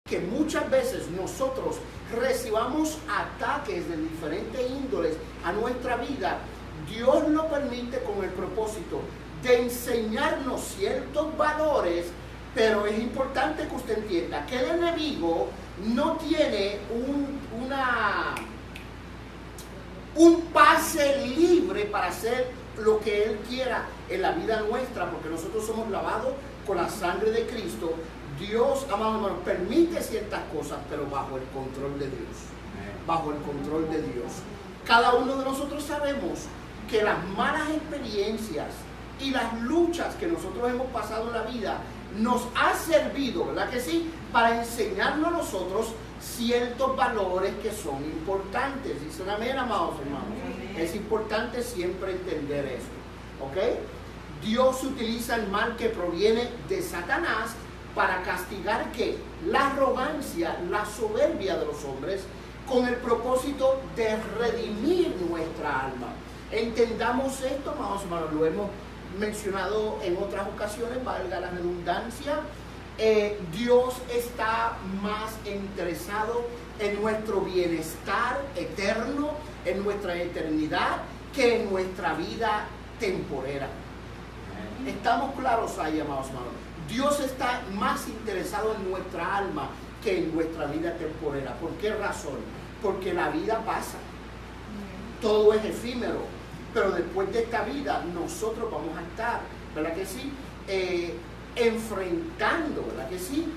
que muchas veces nosotros recibamos ataques de diferentes índoles a nuestra vida, Dios lo permite con el propósito de enseñarnos ciertos valores, pero es importante que usted entienda que el enemigo no tiene un pase libre para hacer lo que él quiera en la vida nuestra, porque nosotros somos lavados con la sangre de Cristo. Dios, amados hermanos, permite ciertas cosas, pero bajo el control de Dios. Bajo el control de Dios. Cada uno de nosotros sabemos que las malas experiencias y las luchas que nosotros hemos pasado en la vida nos ha servido, ¿verdad que sí?, para enseñarnos a nosotros ciertos valores que son importantes. Dicen amén, amados hermanos. Es importante siempre entender esto, ¿ok? Dios utiliza el mal que proviene de Satanás para castigar ¿qué? La arrogancia, la soberbia de los hombres, con el propósito de redimir nuestra alma. Entendamos esto, amados hermanos, lo hemos mencionado en otras ocasiones, valga la redundancia. Dios está más interesado en nuestro bienestar eterno, en nuestra eternidad, que en nuestra vida temporera. ¿Estamos claros ahí, amados hermanos? Dios está más interesado en nuestra alma que en nuestra vida temporera. ¿Por qué razón? Porque la vida pasa. Todo es efímero. Pero después de esta vida nosotros vamos a estar, ¿verdad que sí?, enfrentando, ¿verdad que sí?,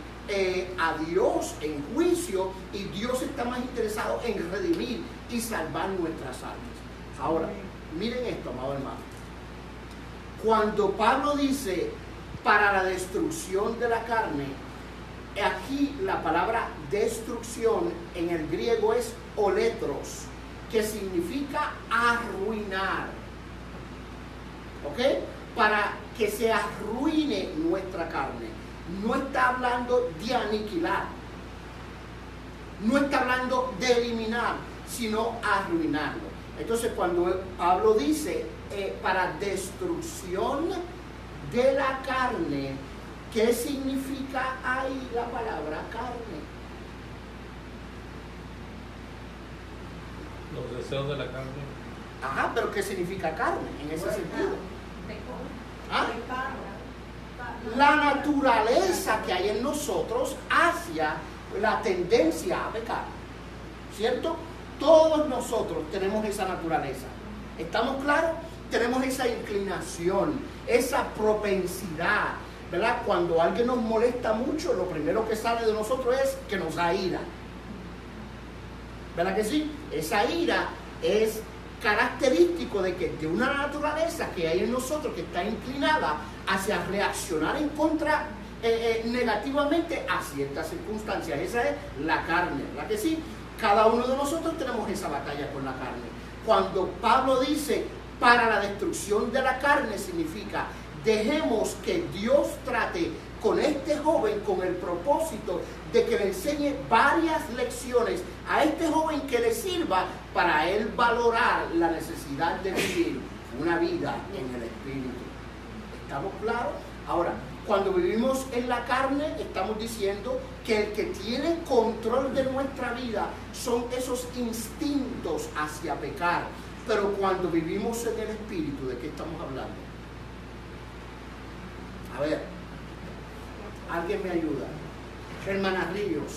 a Dios en juicio, y Dios está más interesado en redimir y salvar nuestras almas. Ahora, miren esto, amado hermano. Cuando Pablo dice para la destrucción de la carne, aquí la palabra destrucción en el griego es oletros, que significa arruinar, ¿ok? Para que se arruine nuestra carne. No está hablando de aniquilar, no está hablando de eliminar, sino arruinarlo. Entonces, cuando Pablo dice para destrucción de la carne, ¿qué significa ahí la palabra carne? Los deseos de la carne. Ajá, pero ¿qué significa carne en ese sentido? ¿Ah? La naturaleza que hay en nosotros hacia la tendencia a pecar, ¿cierto? Todos nosotros tenemos esa naturaleza. ¿Estamos claros? Tenemos esa inclinación, esa propensidad, ¿verdad? Cuando alguien nos molesta mucho, lo primero que sale de nosotros es que nos da ira. ¿Verdad que sí? Esa ira es característico de una naturaleza que hay en nosotros que está inclinada hacia reaccionar en contra negativamente a ciertas circunstancias. Esa es la carne, ¿verdad que sí? Cada uno de nosotros tenemos esa batalla con la carne. Cuando Pablo dice para la destrucción de la carne, significa dejemos que Dios trate con este joven con el propósito de que le enseñe varias lecciones a este joven que le sirva para él valorar la necesidad de vivir una vida en el Espíritu. ¿Estamos claros? Ahora, cuando vivimos en la carne, estamos diciendo que el que tiene control de nuestra vida son esos instintos hacia pecar. Pero cuando vivimos en el Espíritu, ¿de qué estamos hablando? A ver, ¿alguien me ayuda? Hermana Ríos,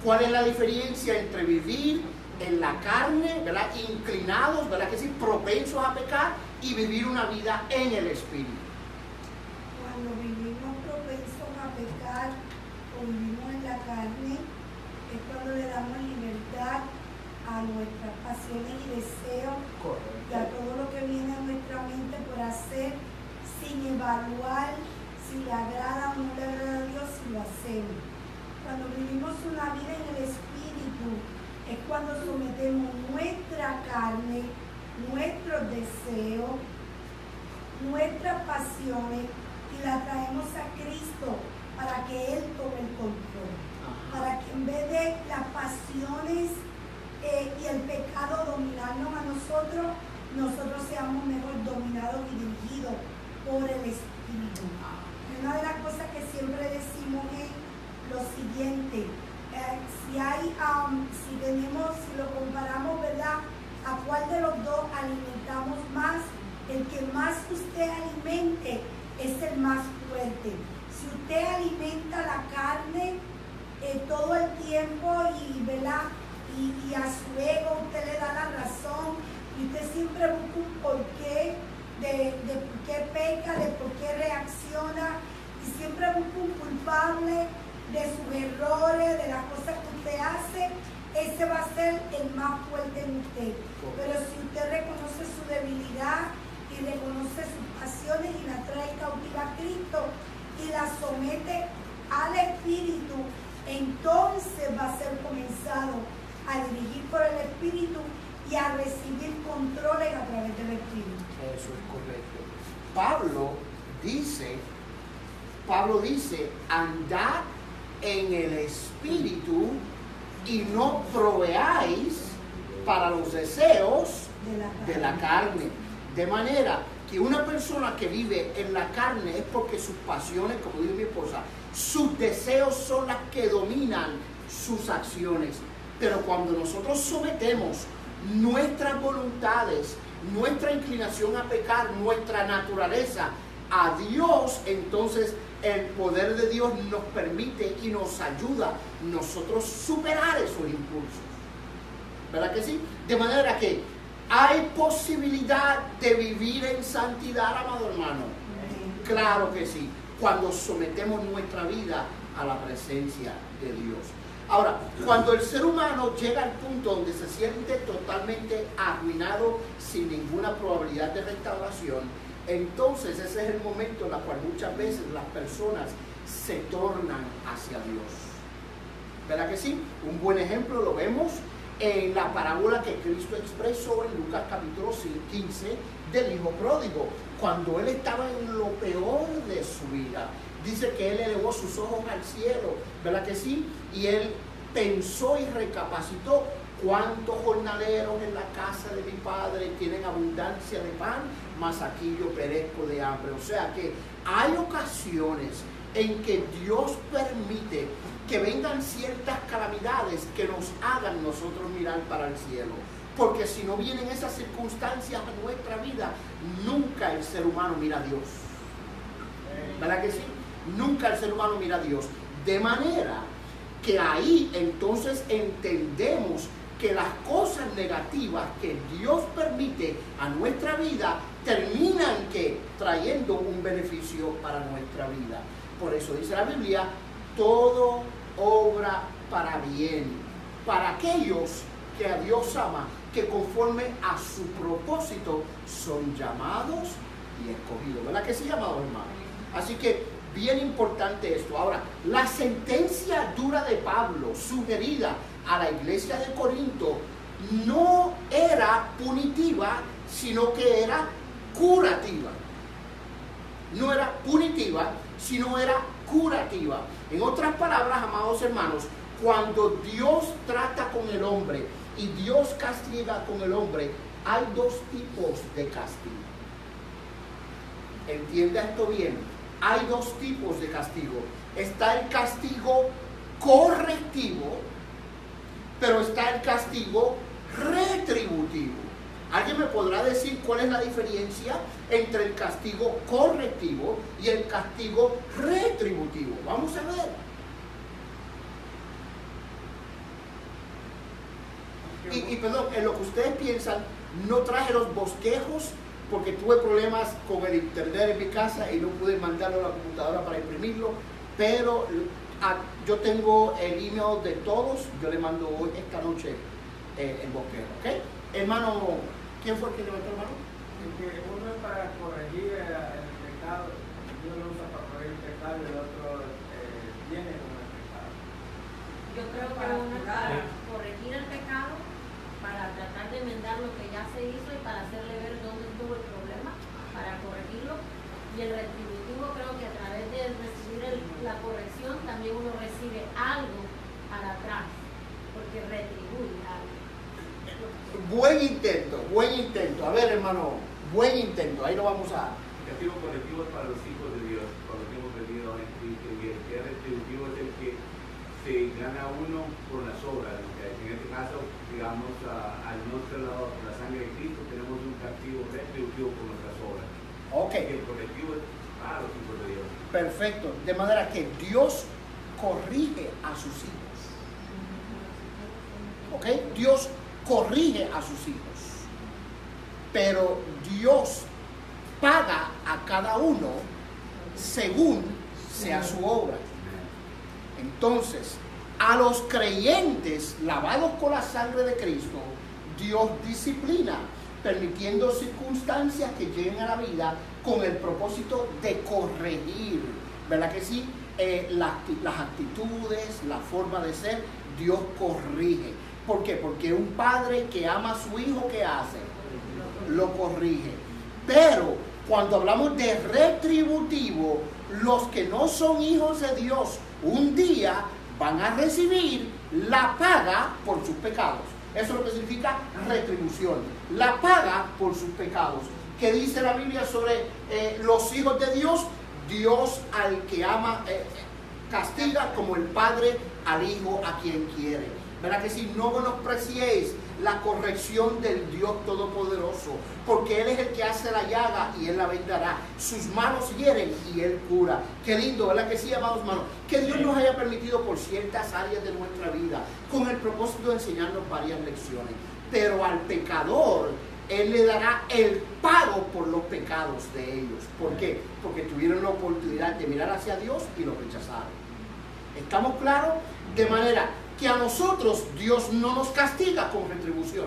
¿cuál es la diferencia entre vivir en la carne, ¿verdad?, inclinados, ¿verdad que sí?, propensos a pecar, y vivir una vida en el Espíritu? Cuando vivimos propensos a pecar o vivimos en la carne, es cuando le damos libertad a nuestras pasiones y deseos. Correcto. Y a todo lo que viene a nuestra mente por hacer, sin evaluar si le agrada o no le agrada a Dios, si lo hacemos. Cuando vivimos una vida en el Espíritu, es cuando sometemos nuestra carne, nuestros deseos, nuestras pasiones, y la traemos a Cristo para que Él tome el control. Para que en vez de las pasiones y el pecado dominarnos a nosotros, nosotros seamos mejor dominados y dirigidos por el Espíritu. Y una de las cosas que siempre decimos es lo siguiente: si lo comparamos, ¿verdad? ¿A cuál de los dos alimentamos más? El que más usted alimente es el más fuerte. Si usted alimenta la carne todo el tiempo ¿verdad? Y a su ego usted le da la razón y usted siempre busca un porqué de por qué peca, de por qué reacciona y siempre busca un culpable de sus errores, de las cosas que usted hace, ese va a ser el más fuerte en usted. Pero si usted reconoce su debilidad y reconoce sus pasiones y la trae cautiva a Cristo y la somete al Espíritu, entonces va a ser comenzado a dirigir por el Espíritu y a recibir controles a través del Espíritu. Eso es correcto. Pablo dice, andad en el Espíritu y no proveáis para los deseos de la carne. De manera que una persona que vive en la carne es porque sus pasiones, como dijo mi esposa, sus deseos son las que dominan sus acciones. Pero cuando nosotros sometemos nuestras voluntades, nuestra inclinación a pecar, nuestra naturaleza a Dios, entonces el poder de Dios nos permite y nos ayuda nosotros superar esos impulsos. ¿Verdad que sí? De manera que hay posibilidad de vivir en santidad, amado hermano. Claro que sí, cuando sometemos nuestra vida a la presencia de Dios. Ahora, cuando el ser humano llega al punto donde se siente totalmente arruinado sin ninguna probabilidad de restauración, entonces ese es el momento en el cual muchas veces las personas se tornan hacia Dios. ¿Verdad que sí? Un buen ejemplo lo vemos en la parábola que Cristo expresó en Lucas capítulo 15 del hijo pródigo, cuando él estaba en lo peor de su vida. Dice que él elevó sus ojos al cielo, ¿verdad que sí? Y él pensó y recapacitó: ¿cuántos jornaleros en la casa de mi padre tienen abundancia de pan? Mas aquí yo perezco de hambre. O sea que hay ocasiones en que Dios permite que vengan ciertas calamidades que nos hagan nosotros mirar para el cielo. Porque si no vienen esas circunstancias a nuestra vida, nunca el ser humano mira a Dios. ¿Verdad que sí? Nunca el ser humano mira a Dios. De manera que ahí entonces entendemos que las cosas negativas que Dios permite a nuestra vida terminan trayendo un beneficio para nuestra vida. Por eso dice la Biblia: todo obra para bien, para aquellos que a Dios ama, que conforme a su propósito son llamados y escogidos. ¿Verdad que sí, amado hermano? Así que bien importante esto. Ahora, la sentencia dura de Pablo sugerida a la iglesia de Corinto no era punitiva, sino que era curativa. No era punitiva, sino era curativa. En otras palabras, amados hermanos, cuando Dios trata con el hombre y Dios castiga con el hombre, hay dos tipos de castigo. Entienda esto bien. Hay dos tipos de castigo. Está el castigo correctivo, pero está el castigo retributivo. ¿Alguien me podrá decir cuál es la diferencia entre el castigo correctivo y el castigo retributivo? Vamos a ver. Y perdón, en lo que ustedes piensan, no traje los bosquejos porque tuve problemas con el internet en mi casa y no pude mandarlo a la computadora para imprimirlo, pero yo tengo el email de todos. Yo le mando hoy, esta noche, el bosquejo, ¿ok? Hermano, ¿quién fue el que levantó la mano? Uno es para corregir el pecado, uno lo usa para corregir el pecado y el otro viene con el pecado. Yo creo que uno es para corregir el pecado, para tratar de enmendar lo que ya se hizo y para hacerle ver dónde estuvo el problema, para corregirlo. Y el retributivo, creo que a través de recibir la corrección también uno recibe algo para atrás, porque retribuye algo. Buen intento. A ver, hermano, buen intento. Ahí lo vamos a... El castigo correctivo es para los hijos de Dios, para los que hemos venido en Cristo, y el que es retributivo es el que se gana uno por las obras. En este caso, digamos, al no ser lavado por la sangre de Cristo, tenemos un castigo retributivo por nuestras obras. Ok. Y el correctivo es para los hijos de Dios. Perfecto. De manera que Dios corrige a sus hijos. ¿Ok? Dios corrige a sus hijos. Pero Dios paga a cada uno según sea su obra. Entonces, a los creyentes lavados con la sangre de Cristo, Dios disciplina, permitiendo circunstancias que lleguen a la vida con el propósito de corregir, ¿verdad que sí? Las actitudes, la forma de ser, Dios corrige. ¿Por qué? Porque un padre que ama a su hijo, ¿qué hace? Lo corrige. Pero cuando hablamos de retributivo, los que no son hijos de Dios, un día van a recibir la paga por sus pecados. Eso es lo que significa retribución. La paga por sus pecados. ¿Qué dice la Biblia sobre los hijos de Dios? Dios al que ama castiga como el padre al hijo a quien quiere. ¿Verdad que si no menospreciéis la corrección del Dios Todopoderoso? Porque Él es el que hace la llaga y Él la vendará. Sus manos hieren y Él cura. Qué lindo, ¿verdad que sí, amados hermanos? Que Dios nos haya permitido por ciertas áreas de nuestra vida con el propósito de enseñarnos varias lecciones. Pero al pecador Él le dará el pago por los pecados de ellos. ¿Por qué? Porque tuvieron la oportunidad de mirar hacia Dios y lo rechazaron. ¿Estamos claros? De manera que a nosotros Dios no nos castiga con retribución.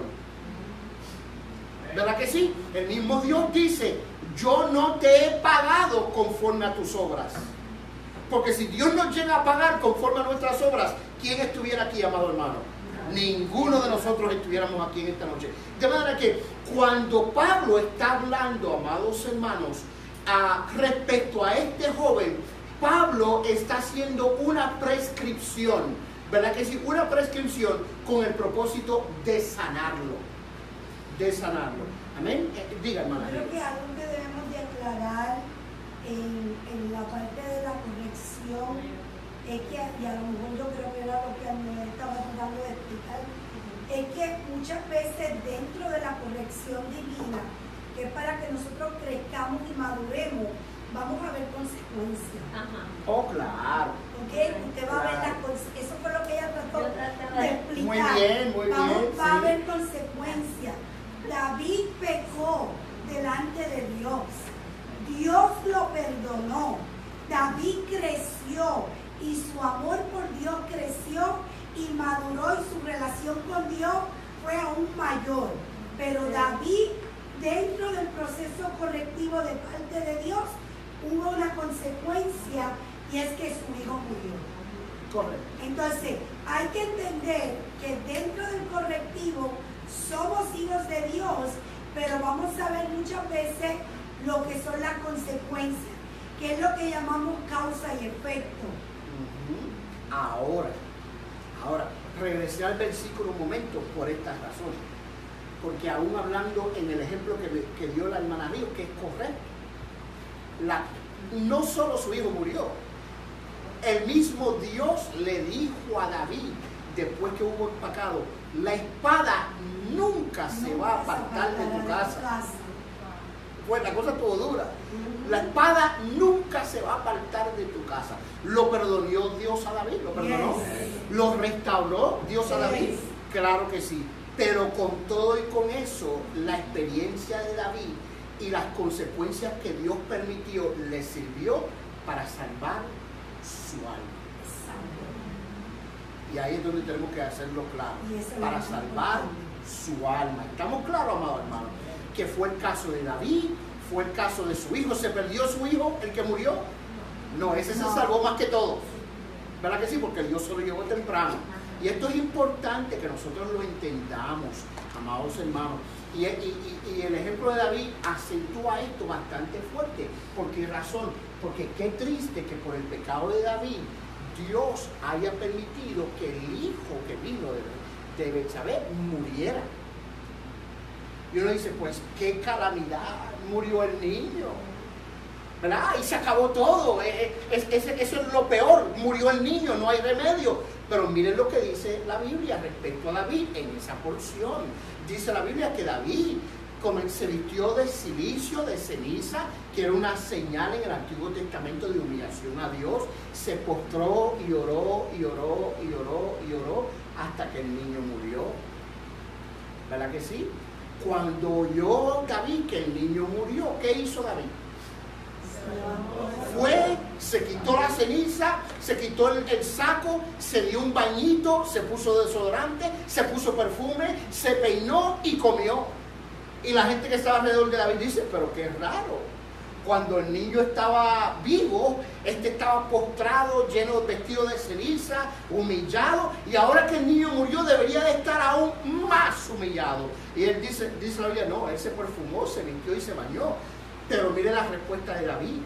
¿Verdad que sí? El mismo Dios dice, yo no te he pagado conforme a tus obras. Porque si Dios nos llega a pagar conforme a nuestras obras, ¿quién estuviera aquí, amado hermano? Ninguno de nosotros estuviéramos aquí en esta noche. De manera que cuando Pablo está hablando, amados hermanos, respecto a este joven, Pablo está haciendo una prescripción, ¿verdad que sí? Una prescripción con el propósito de sanarlo. De sanarlo. Amén. Diga, hermana. Creo que algo que debemos de aclarar en la parte de la corrección es que, y a lo mejor yo creo que era lo que me estaba tratando de explicar, es que muchas veces dentro de la corrección divina, que es para que nosotros crezcamos y maduremos, vamos a ver consecuencias. Ajá. Oh, claro. ¿Ok? Usted va a ver las consecuencias. Eso fue lo que ella trató de explicar. Muy bien, muy bien. Va a Sí. haber consecuencias. David pecó delante de Dios. Dios lo perdonó. David creció y su amor por Dios creció y maduró y su relación con Dios fue aún mayor. Pero David, dentro del proceso correctivo de parte de Dios, hubo una consecuencia y es que su hijo murió. Correcto. Entonces, hay que entender que dentro del correctivo somos hijos de Dios, pero vamos a ver muchas veces lo que son las consecuencias, que es lo que llamamos causa y efecto. Ahora, regresé al versículo un momento por estas razones. Porque aún hablando en el ejemplo que dio la hermana Río, que es correcto, no solo su hijo murió, el mismo Dios le dijo a David, después que hubo el pecado, la espada nunca se va a apartar de tu casa. Pues la cosa estuvo dura. La espada nunca se va a apartar de tu casa. Lo perdonó Dios a David, lo perdonó. Lo restauró Dios a David, claro que sí. Pero con todo y con eso, la experiencia de David y las consecuencias que Dios permitió le sirvió para salvar su alma. Y ahí es donde tenemos que hacerlo claro, para salvar su alma. ¿Estamos claros, amado hermano? Que fue el caso de David, fue el caso de su hijo. ¿Se perdió su hijo, el que murió? No, ese se salvó más que todos. ¿Verdad que sí? Porque Dios se lo llevó temprano. Y esto es importante que nosotros lo entendamos, amados hermanos. Y el ejemplo de David acentúa esto bastante fuerte. ¿Por qué razón? Porque qué triste que por el pecado de David, Dios haya permitido que el hijo que vino de Betsabé muriera. Y uno dice, pues qué calamidad, murió el niño, ¿verdad? Y se acabó todo. Eso es lo peor, murió el niño, no hay remedio. Pero miren lo que dice la Biblia respecto a David en esa porción. Dice la Biblia que David se vistió de silicio, de ceniza, que era una señal en el Antiguo Testamento de humillación a Dios. Se postró y oró y oró y oró y oró hasta que el niño murió. ¿Verdad que sí? Cuando oyó David que el niño murió, ¿qué hizo David? Fue, se quitó la ceniza, se quitó el saco, se dio un bañito, se puso desodorante, se puso perfume, se peinó y comió. Y la gente que estaba alrededor de David dice, pero qué raro. Cuando el niño estaba vivo, estaba postrado, lleno de vestido de ceniza, humillado, y ahora que el niño murió debería de estar aún más humillado. Y él dice la Biblia, no, él se perfumó, se vistió y se bañó. Pero mire la respuesta de David.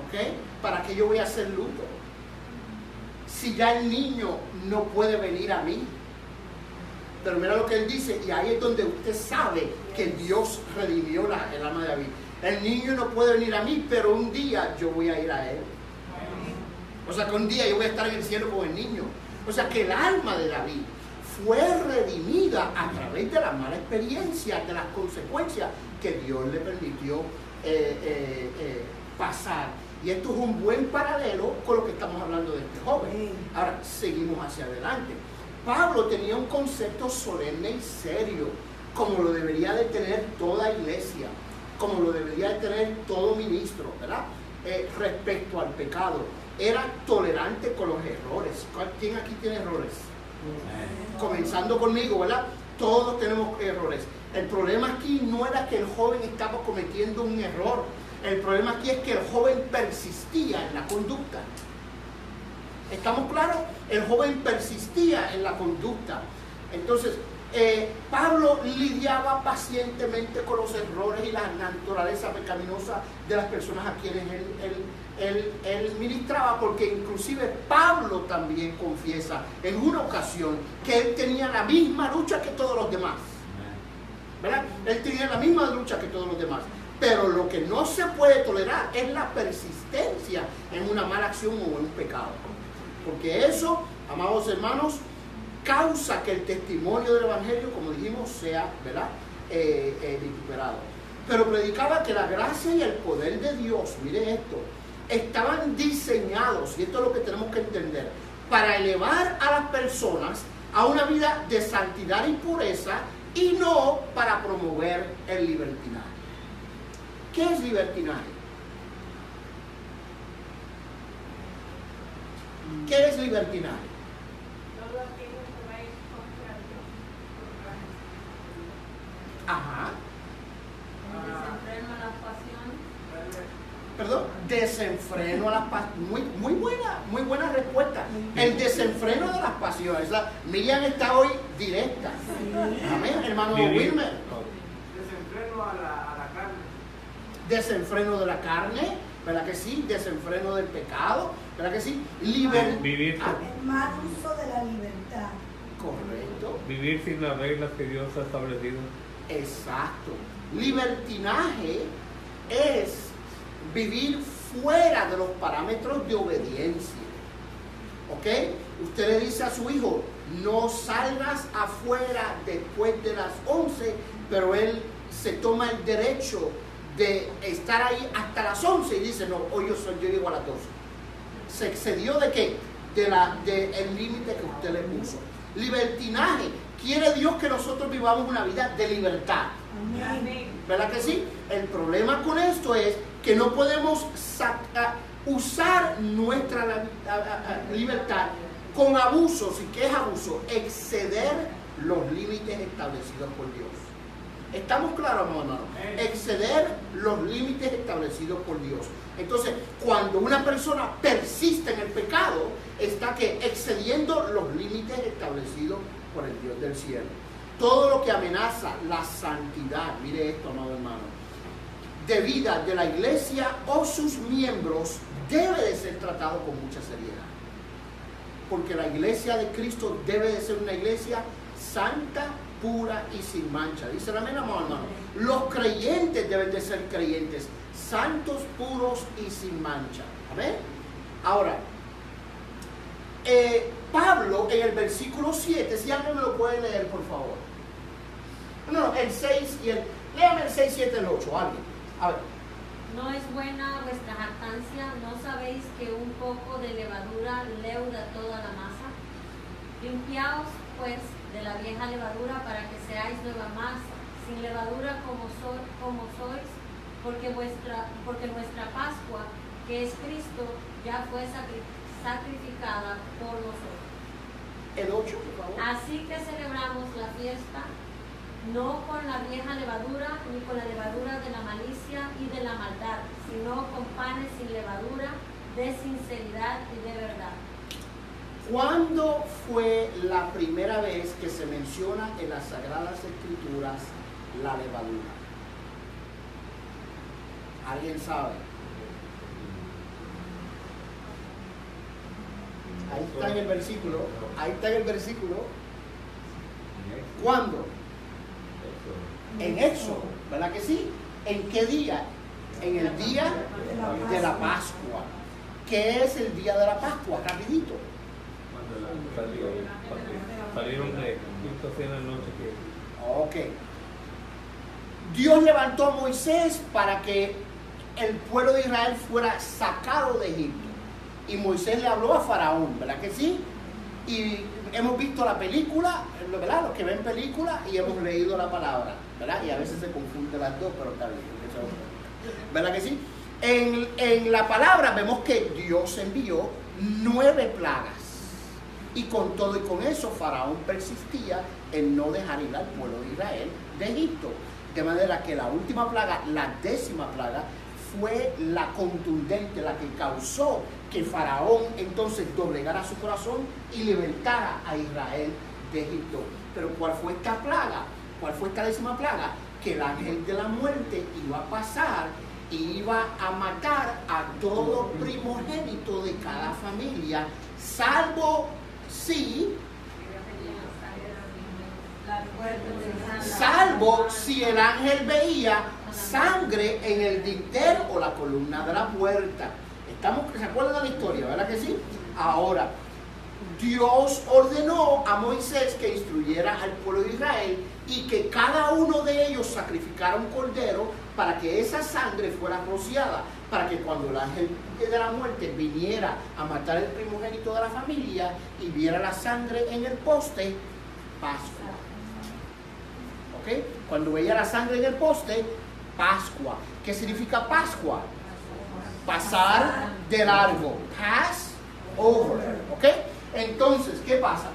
¿Ok? ¿Para qué yo voy a hacer luto? Si ya el niño no puede venir a mí. Pero mira lo que él dice, y ahí es donde usted sabe que Dios redimió el alma de David. El niño no puede venir a mí, pero un día yo voy a ir a él. O sea que un día yo voy a estar en el cielo con el niño. O sea que el alma de David fue redimida a través de la mala experiencia, de las consecuencias que Dios le permitió pasar. Y esto es un buen paralelo con lo que estamos hablando de este joven. Ahora, seguimos hacia adelante. Pablo tenía un concepto solemne y serio, como lo debería de tener toda iglesia, como lo debería de tener todo ministro, ¿verdad? Respecto al pecado. Era tolerante con los errores. ¿Quién aquí tiene errores? Comenzando conmigo, ¿verdad? Todos tenemos errores. El problema aquí no era que el joven estaba cometiendo un error. El problema aquí es que el joven persistía en la conducta. ¿Estamos claros? El joven persistía en la conducta. Entonces, Pablo lidiaba pacientemente con los errores y la naturaleza pecaminosa de las personas a quienes él ministraba, porque inclusive Pablo también confiesa en una ocasión que él tenía la misma lucha que todos los demás. ¿Verdad? Él tenía la misma lucha que todos los demás. Pero lo que no se puede tolerar es la persistencia en una mala acción o en un pecado. Porque eso, amados hermanos, causa que el testimonio del Evangelio, como dijimos, sea, ¿verdad?, vituperado. Pero predicaba que la gracia y el poder de Dios, mire esto, estaban diseñados, y esto es lo que tenemos que entender, para elevar a las personas a una vida de santidad y pureza, y no para promover el libertinaje. ¿Qué es libertinaje? ¿Qué es libertinaje? Todo aquello que va a ir contra Dios. Ajá. Desenfreno a las pasiones. Perdón, desenfreno a las pasiones. Muy buena respuesta. El desenfreno de las pasiones. Miriam está hoy directa. Amén, hermano Wilmer. Desenfreno a la carne. Desenfreno de la carne, ¿verdad que sí? Desenfreno del pecado, ¿verdad que sí? El mal uso de la libertad. Correcto. Vivir sin las reglas que Dios ha establecido. Exacto. Libertinaje es vivir fuera de los parámetros de obediencia. ¿Ok? Usted le dice a su hijo, no salgas afuera después de las 11, pero él se toma el derecho de estar ahí hasta las 11 y dice, no, hoy yo llego a las 12. ¿Se excedió de qué? Del límite que usted le puso. Libertinaje. Quiere Dios que nosotros vivamos una vida de libertad. Amén. ¿Verdad que sí? El problema con esto es que no podemos usar nuestra libertad con abusos. ¿Y qué es abuso? Exceder los límites establecidos por Dios. ¿Estamos claros, hermano? Exceder los límites establecidos por Dios. Entonces, cuando una persona persiste en el pecado, está excediendo los límites establecidos por el Dios del cielo. Todo lo que amenaza la santidad, mire esto, amado hermano, de vida de la iglesia o sus miembros, debe de ser tratado con mucha seriedad. Porque la iglesia de Cristo debe de ser una iglesia santa, pura y sin mancha. Dice la amén, amado hermano. Los creyentes deben de ser creyentes santos, puros y sin mancha. Amén. Ahora, Pablo en el versículo 7, si alguien me lo puede leer, por favor. No, el 6 y el... Léame el 6, 7, el 8, alguien. A ver. No es buena vuestra jactancia, ¿no sabéis que un poco de levadura leuda toda la masa? Limpiaos, pues, de la vieja levadura para que seáis nueva masa, sin levadura como sois, porque nuestra Pascua, que es Cristo, ya fue sacrificada por nosotros. El 8, por favor. Así que celebramos la fiesta, no con la vieja levadura, ni con la levadura de la malicia y de la maldad, sino con panes sin levadura, de sinceridad y de verdad. ¿Cuándo fue la primera vez que se menciona en las Sagradas Escrituras la levadura? ¿Alguien sabe? Ahí está en el versículo. Ahí está en el versículo. ¿Cuándo? En Éxodo, ¿verdad que sí? ¿En qué día? En el día de la Pascua. ¿Qué es el día de la Pascua? Rapidito. Salieron de quinta cena noche que... Ok. Dios levantó a Moisés para que el pueblo de Israel fuera sacado de Egipto. Y Moisés le habló a Faraón, ¿verdad que sí? Y hemos visto la película, ¿verdad? Los que ven película y hemos leído la palabra, ¿verdad? Y a veces se confunden las dos, pero está bien. ¿Verdad que sí? En la palabra vemos que Dios envió 9 plagas. Y con todo y con eso, Faraón persistía en no dejar ir al pueblo de Israel de Egipto. De manera que la última plaga, la 10ª plaga, fue la contundente, la que causó que Faraón entonces doblegara su corazón y libertara a Israel de Egipto. Pero ¿cuál fue esta plaga? ¿Cuál fue esta 10ª plaga? Que el ángel de la muerte iba a pasar y iba a matar a todo primogénito de cada familia, salvo si el ángel veía sangre en el dintel o la columna de la puerta. ¿Se acuerdan de la historia, verdad que sí? Ahora, Dios ordenó a Moisés que instruyera al pueblo de Israel y que cada uno de ellos sacrificara un cordero para que esa sangre fuera rociada, para que cuando el ángel de la muerte viniera a matar el primogénito de la familia y viera la sangre en el poste, Pascua. ¿Ok? Cuando veía la sangre en el poste, Pascua. ¿Qué significa Pascua? Pasar de largo. Pass over. ¿Ok? Entonces, ¿qué pasa?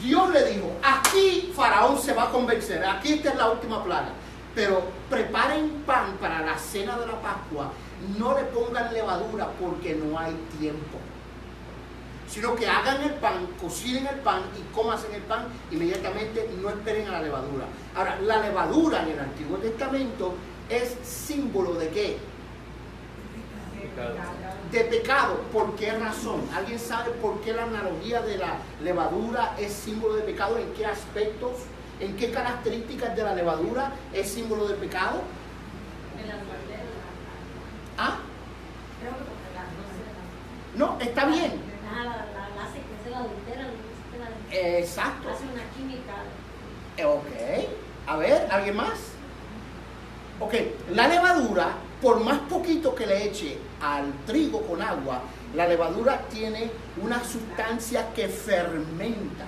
Dios le dijo, aquí Faraón se va a convencer, aquí esta es la última plaga, pero preparen pan para la cena de la Pascua, no le pongan levadura porque no hay tiempo, sino que hagan el pan, cocinen el pan y cómasen el pan inmediatamente, no esperen a la levadura. Ahora, la levadura en el Antiguo Testamento es símbolo de ¿qué? De pecado. ¿Por qué razón? ¿Alguien sabe por qué la analogía de la levadura es símbolo de pecado? ¿En qué aspectos? ¿En qué características de la levadura es símbolo de pecado? ¿Ah? Creo que porque las 12 No, está bien. la hace que sea la adultera, Exacto. hace una química. Ok. A ver, ¿alguien más? Ok, la levadura, por más poquito que le eche al trigo con agua, la levadura tiene una sustancia que fermenta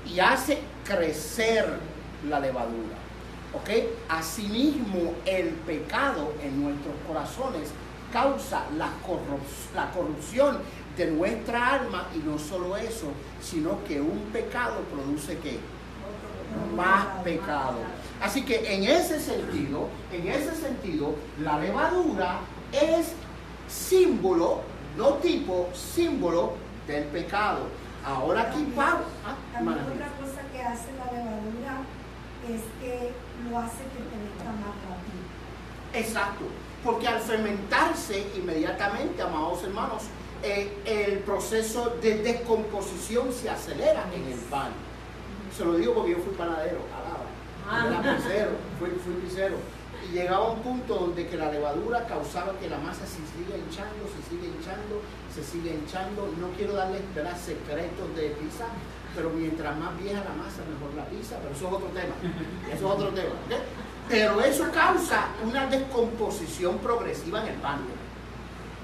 y hace crecer la levadura. ¿Ok? Asimismo, el pecado en nuestros corazones causa la corrupción de nuestra alma, y no solo eso, sino que un pecado produce ¿qué? Más pecado. Así que en ese sentido, la levadura es símbolo, no tipo, símbolo del pecado. Ahora aquí Pablo. También otra cosa que hace la levadura es que lo hace que penetra más rápido. Exacto, porque al fermentarse inmediatamente, amados hermanos, el proceso de descomposición se acelera en el pan. Se lo digo porque yo fui panadero, alaba. Yo era pizzero, fui pizzero. y llegaba a un punto donde que la levadura causaba que la masa se sigue hinchando, se sigue hinchando. No quiero darles, ¿verdad?, secretos de pizza, pero mientras más vieja la masa, mejor la pizza, pero eso es otro tema. Eso es otro tema, ¿ok? Pero eso causa una descomposición progresiva en el pan.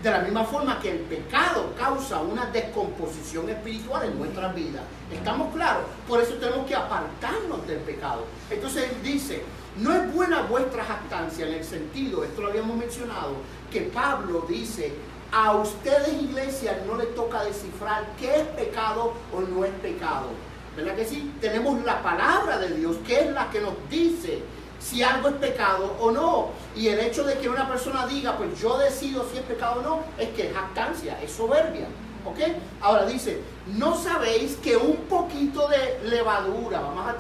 De la misma forma que el pecado causa una descomposición espiritual en nuestras vidas. ¿Estamos claros? Por eso tenemos que apartarnos del pecado. Entonces él dice, no es buena vuestra jactancia, en el sentido, esto lo habíamos mencionado, que Pablo dice, a ustedes, iglesia, no les toca descifrar qué es pecado o no es pecado. ¿Verdad que sí? Tenemos la palabra de Dios, que es la que nos dice si algo es pecado o no. Y el hecho de que una persona diga, pues yo decido si es pecado o no, es que es jactancia, es soberbia. ¿Ok? Ahora dice, ¿no sabéis que un poquito de levadura, vamos a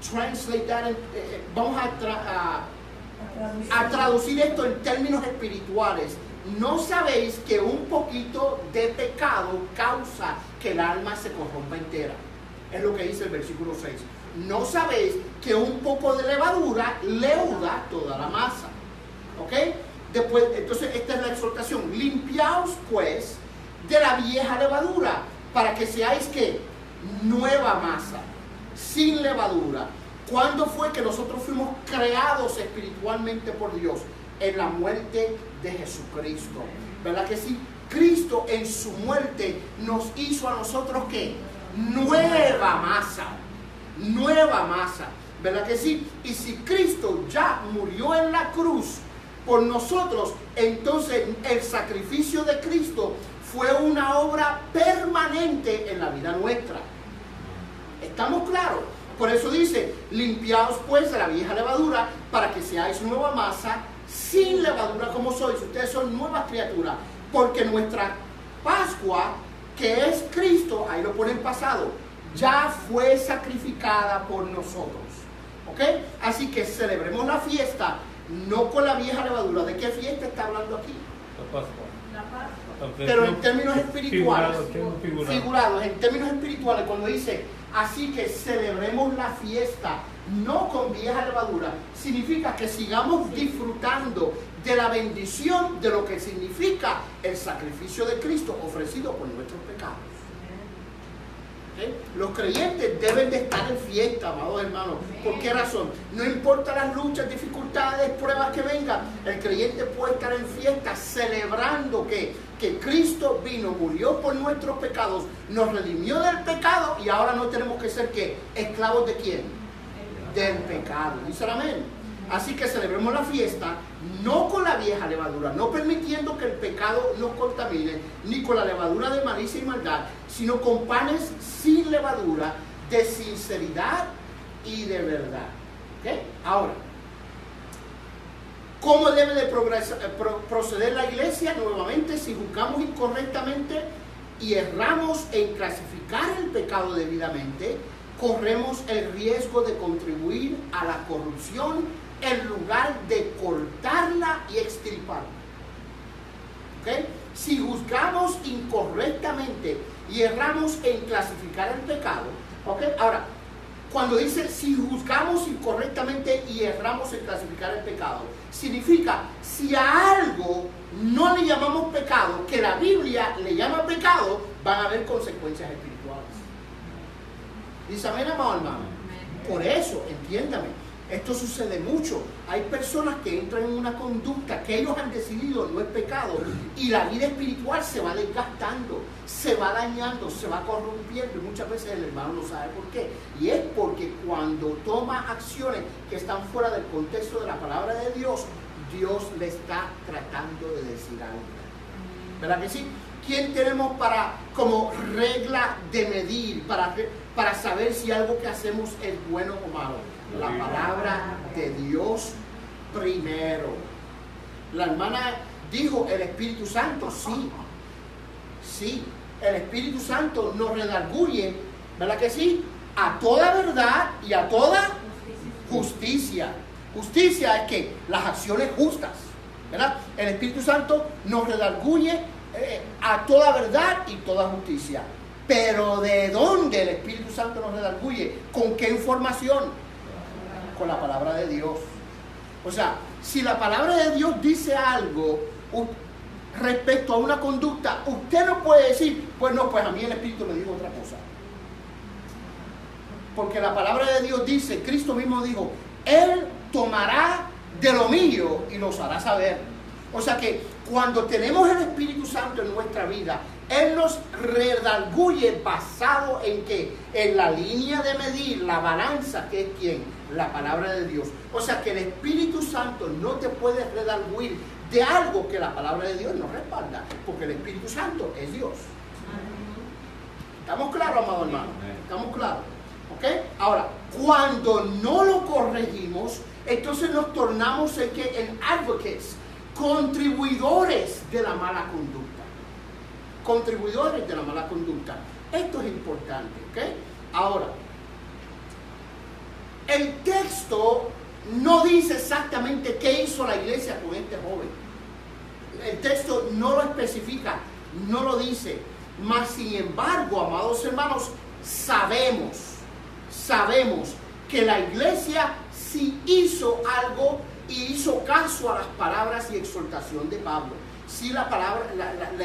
translate that, vamos a traducir esto en términos espirituales? ¿No sabéis que un poquito de pecado causa que el alma se corrompa entera? Es lo que dice el versículo 6. ¿No sabéis que un poco de levadura leuda toda la masa? ¿Ok? Después, entonces esta es la exhortación. Limpiaos pues de la vieja levadura, para que seáis ¿qué? Nueva masa, sin levadura. ¿Cuándo fue que nosotros fuimos creados espiritualmente por Dios? En la muerte de Jesucristo. ¿Verdad que sí? Cristo en su muerte nos hizo a nosotros ¿qué? Nueva masa. Nueva masa, ¿verdad que sí? Y si Cristo ya murió en la cruz por nosotros, entonces el sacrificio de Cristo fue una obra permanente en la vida nuestra. ¿Estamos claros? Por eso dice, limpiaos pues de la vieja levadura, para que seáis nueva masa, sin levadura como sois. Ustedes son nuevas criaturas, porque nuestra Pascua, que es Cristo, ahí lo pone en pasado, ya fue sacrificada por nosotros. ¿Ok? Así que celebremos la fiesta, no con la vieja levadura. ¿De qué fiesta está hablando aquí? La Pascua. La Pascua. Pero en términos espirituales, Figurado. en términos espirituales, cuando dice, así que celebremos la fiesta, no con vieja levadura, significa que sigamos disfrutando de la bendición de lo que significa el sacrificio de Cristo ofrecido por nuestros pecados. ¿Okay? Los creyentes deben de estar en fiesta, amados hermanos. ¿Por qué razón? No importa las luchas, dificultades, pruebas que vengan, el creyente puede estar en fiesta celebrando que Cristo vino, murió por nuestros pecados, nos redimió del pecado y ahora no tenemos que ser ¿qué? Esclavos de quién? Del pecado. Dice amén. Así que celebremos la fiesta no con la vieja levadura, no permitiendo que el pecado nos contamine, ni con la levadura de malicia y maldad, sino con panes sin levadura, de sinceridad y de verdad. ¿Okay? Ahora, ¿cómo debe de proceder la iglesia? Nuevamente, si juzgamos incorrectamente y erramos en clasificar el pecado debidamente, corremos el riesgo de contribuir a la corrupción en lugar de cortarla y extirparla. ¿Okay? Si juzgamos incorrectamente y erramos en clasificar el pecado, ¿okay? Ahora, cuando dice si juzgamos incorrectamente y erramos en clasificar el pecado, significa si a algo no le llamamos pecado, que la Biblia le llama pecado, van a haber consecuencias espirituales. Dice amén, amado hermano. Por eso, entiéndame, esto sucede mucho. Hay personas que entran en una conducta que ellos han decidido no es pecado y la vida espiritual se va desgastando, se va dañando, se va corrompiendo y muchas veces el hermano no sabe por qué. Y es porque cuando toma acciones que están fuera del contexto de la palabra de Dios, Dios le está tratando de decir algo. ¿Verdad que sí? ¿Quién tenemos para como regla de medir, para saber si algo que hacemos es bueno o malo? La palabra de Dios primero. La hermana dijo el Espíritu Santo, sí, el Espíritu Santo nos redarguye, ¿verdad que sí? A toda verdad y a toda justicia. Justicia es que las acciones justas, ¿verdad? El Espíritu Santo nos redarguye a toda verdad y toda justicia. Pero ¿de dónde el Espíritu Santo nos redarguye? ¿Con qué información? Con la palabra de Dios. O sea, si la palabra de Dios dice algo respecto a una conducta, usted no puede decir, pues no, pues a mí el Espíritu me dijo otra cosa. Porque la palabra de Dios dice, Cristo mismo dijo, Él tomará de lo mío y los hará saber. O sea que cuando tenemos el Espíritu Santo en nuestra vida, Él nos redarguye basado en que en la línea de medir, la balanza, que es quién, la palabra de Dios. O sea que el Espíritu Santo no te puede redarguir de algo que la palabra de Dios no respalda, porque el Espíritu Santo es Dios. ¿Estamos claros, amado hermano? ¿Estamos claros? ¿Ok? Ahora, cuando no lo corregimos, entonces nos tornamos en advocates, contribuidores de la mala conducta. Contribuidores de la mala conducta. Esto es importante, ¿ok? Ahora, el texto no dice exactamente qué hizo la iglesia con este joven. El texto no lo especifica, no lo dice. Mas, sin embargo, amados hermanos, sabemos que la iglesia sí hizo algo y hizo caso a las palabras y exhortación de Pablo. Sí, la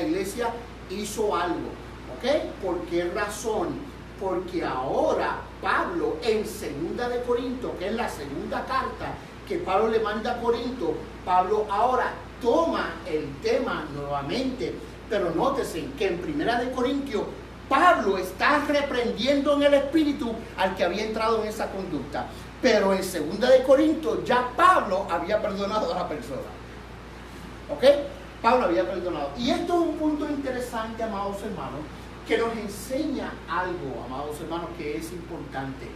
iglesia hizo algo, ¿ok? ¿Por qué razón? Porque ahora Pablo en 2 de Corinto, que es la segunda carta que Pablo le manda a Corinto, Pablo ahora toma el tema nuevamente, pero nótese que en 1 de Corintios Pablo está reprendiendo en el espíritu al que había entrado en esa conducta, pero en 2 de Corintios ya Pablo había perdonado a la persona, ¿ok? Pablo había perdonado. Y esto es un punto interesante, amados hermanos, que nos enseña algo, amados hermanos, que es importante.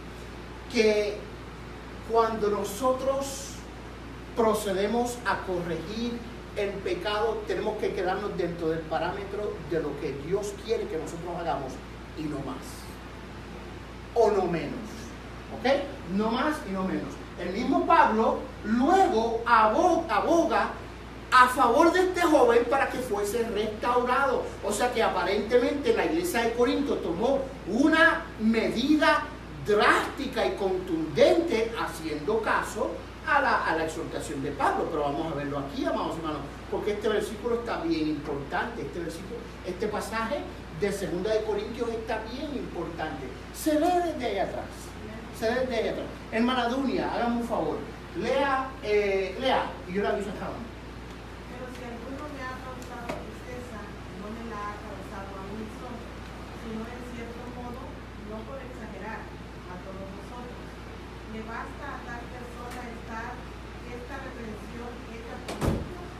Que cuando nosotros procedemos a corregir el pecado, tenemos que quedarnos dentro del parámetro de lo que Dios quiere que nosotros hagamos y no más. O no menos. ¿Ok? No más y no menos. El mismo Pablo luego aboga a favor de este joven para que fuese restaurado. O sea que aparentemente la iglesia de Corinto tomó una medida drástica y contundente haciendo caso a la exhortación de Pablo. Pero vamos a verlo aquí, amados hermanos, porque este versículo está bien importante. Este pasaje de 2 de Corintios está bien importante. Se lee desde ahí atrás. Hermana Dunia, hágame un favor. Lea, y yo la aviso acá. Pero si alguno me ha causado tristeza, no me la ha causado a mí solo, sino en cierto modo, no por exagerar, a todos nosotros. ¿Le basta a tal persona estar esta reprensión hecha por muchos?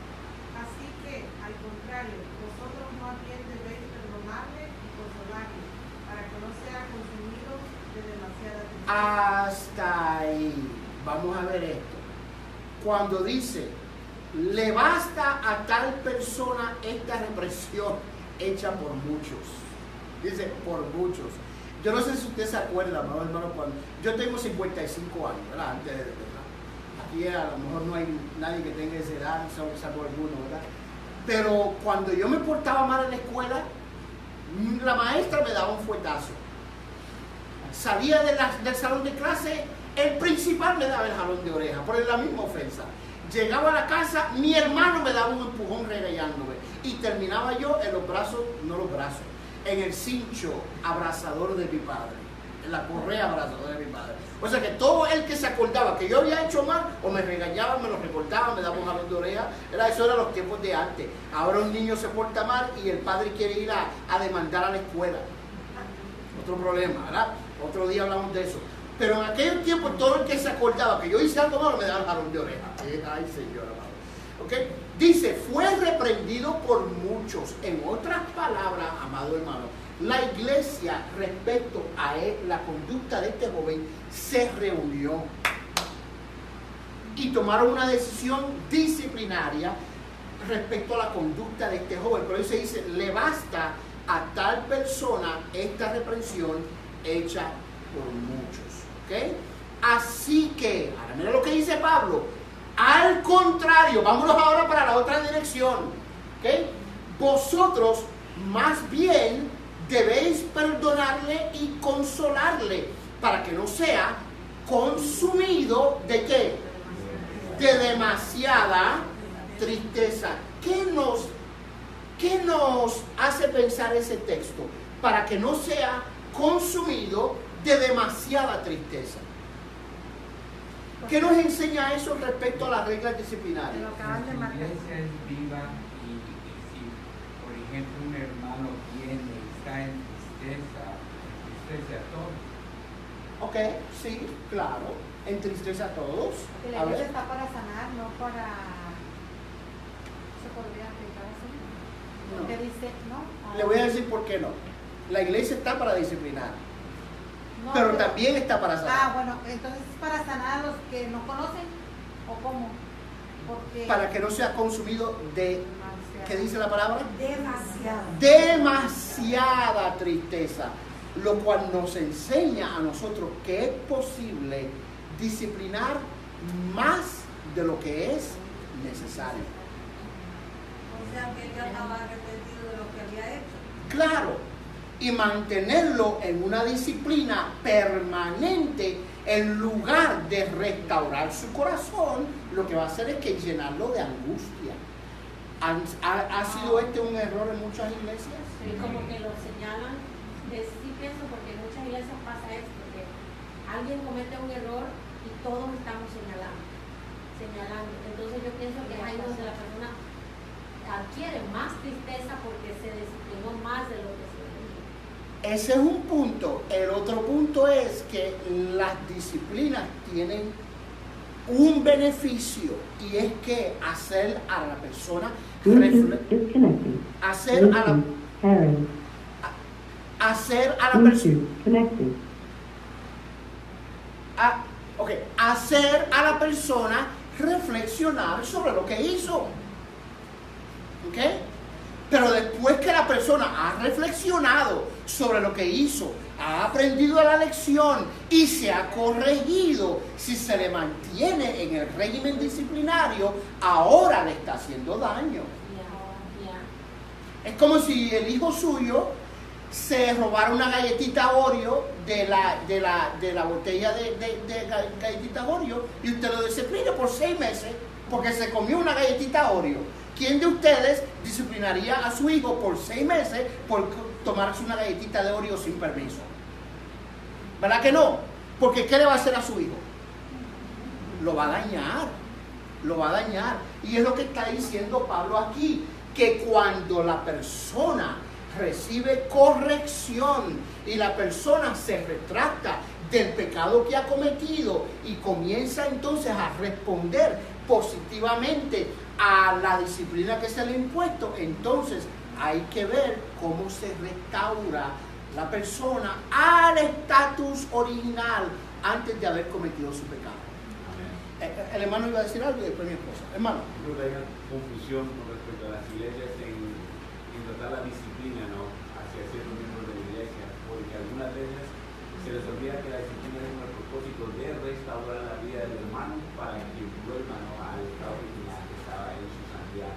Así que, al contrario, vosotros más bien debéis perdonarle y consolarle, para que no sea consumido de demasiada tristeza. Hasta ahí. Vamos a ver esto. Cuando dice, le basta a tal persona esta represión hecha por muchos. Dice, por muchos. Yo no sé si usted se acuerda, hermano, cuando yo tengo 55 años, ¿verdad? Aquí a lo mejor no hay nadie que tenga esa edad, salvo alguno, ¿verdad? Pero cuando yo me portaba mal en la escuela, la maestra me daba un fuetazo. Salía del salón de clase, el principal me daba el jalón de oreja por la misma ofensa. Llegaba a la casa, mi hermano me daba un empujón regañándome y terminaba yo en los brazos, en el cincho abrazador de mi padre, en la correa abrazadora de mi padre. O sea que todo el que se acordaba que yo había hecho mal, o me regañaba, me lo recortaba, me daba un jalón de oreja. Eso eran los tiempos de antes. Ahora un niño se porta mal y el padre quiere ir a demandar a la escuela. Otro problema, ¿verdad? Otro día hablamos de eso. Pero en aquellos tiempos todo el que se acordaba que yo hice algo malo me daba el jalón de oreja. Ay, Señor amado. ¿Okay? Dice, fue reprendido por muchos. En otras palabras, amado hermano, la iglesia respecto a la conducta de este joven se reunió y tomaron una decisión disciplinaria respecto a la conducta de este joven. Pero ahí se dice, le basta a tal persona esta reprensión hecha por muchos. ¿Okay? Así que, ahora mira lo que dice Pablo, al contrario, vámonos ahora para la otra dirección. ¿Okay? Vosotros más bien debéis perdonarle y consolarle para que no sea consumido ¿de qué? de demasiada tristeza. ¿Qué nos hace pensar ese texto? Para que no sea consumido de demasiada tristeza. ¿Qué nos enseña eso respecto a las reglas disciplinarias? Lo acaban de marcar. La iglesia es viva y si, por ejemplo, un hermano viene y está en tristeza, entristece a todos. Ok, sí, claro, entristece a todos. Porque la iglesia está para sanar, no para... ¿Se podría aplicar así? No. Porque dice, ¿no? Le voy a decir por qué no. La iglesia está para disciplinar, No, pero también está para sanar. Ah, bueno, entonces es para sanar a los que no conocen, ¿o cómo? Porque... Para que no sea consumido de, ¿qué dice la palabra? Demasiada tristeza, lo cual nos enseña a nosotros que es posible disciplinar más de lo que es necesario. O sea que él ya estaba arrepentido de lo que había hecho. Claro, y mantenerlo en una disciplina permanente en lugar de restaurar su corazón, lo que va a hacer es que llenarlo de angustia. ¿Ha sido este un error en muchas iglesias? Sí, como que lo señalan. Sí pienso porque en muchas iglesias pasa esto, que alguien comete un error y todos estamos señalando. Entonces yo pienso que es ahí donde la persona adquiere más tristeza porque se disciplinó más de lo que se debía. Ese es un punto. El otro punto es que las disciplinas tienen un beneficio y es que hacer a la persona hacer a la persona reflexionar sobre lo que hizo. ¿Ok? Pero después que la persona ha reflexionado sobre lo que hizo, ha aprendido la lección y se ha corregido, si se le mantiene en el régimen disciplinario, ahora le está haciendo daño. Es como si el hijo suyo se robara una galletita Oreo de la botella de galletita Oreo y usted lo disciplina por 6 meses porque se comió una galletita Oreo. ¿Quién de ustedes disciplinaría a su hijo por 6 meses por tomarse una galletita de Oreo sin permiso? ¿Verdad que no? Porque ¿qué le va a hacer a su hijo? Lo va a dañar. Lo va a dañar. Y es lo que está diciendo Pablo aquí, que cuando la persona recibe corrección y la persona se retracta del pecado que ha cometido y comienza entonces a responder positivamente a la disciplina que se le ha impuesto, entonces hay que ver cómo se restaura la persona al estatus original antes de haber cometido su pecado. El hermano iba a decir algo y después mi esposa. Hermano. Yo creo que hay una confusión con respecto a las iglesias en tratar la disciplina, ¿no?, hacia ciertos miembros de la iglesia, porque algunas veces se les olvida que la disciplina es un propósito de restaurar la vida del hermano para que vuelva, ¿no?, al estado original que estaba en su santidad.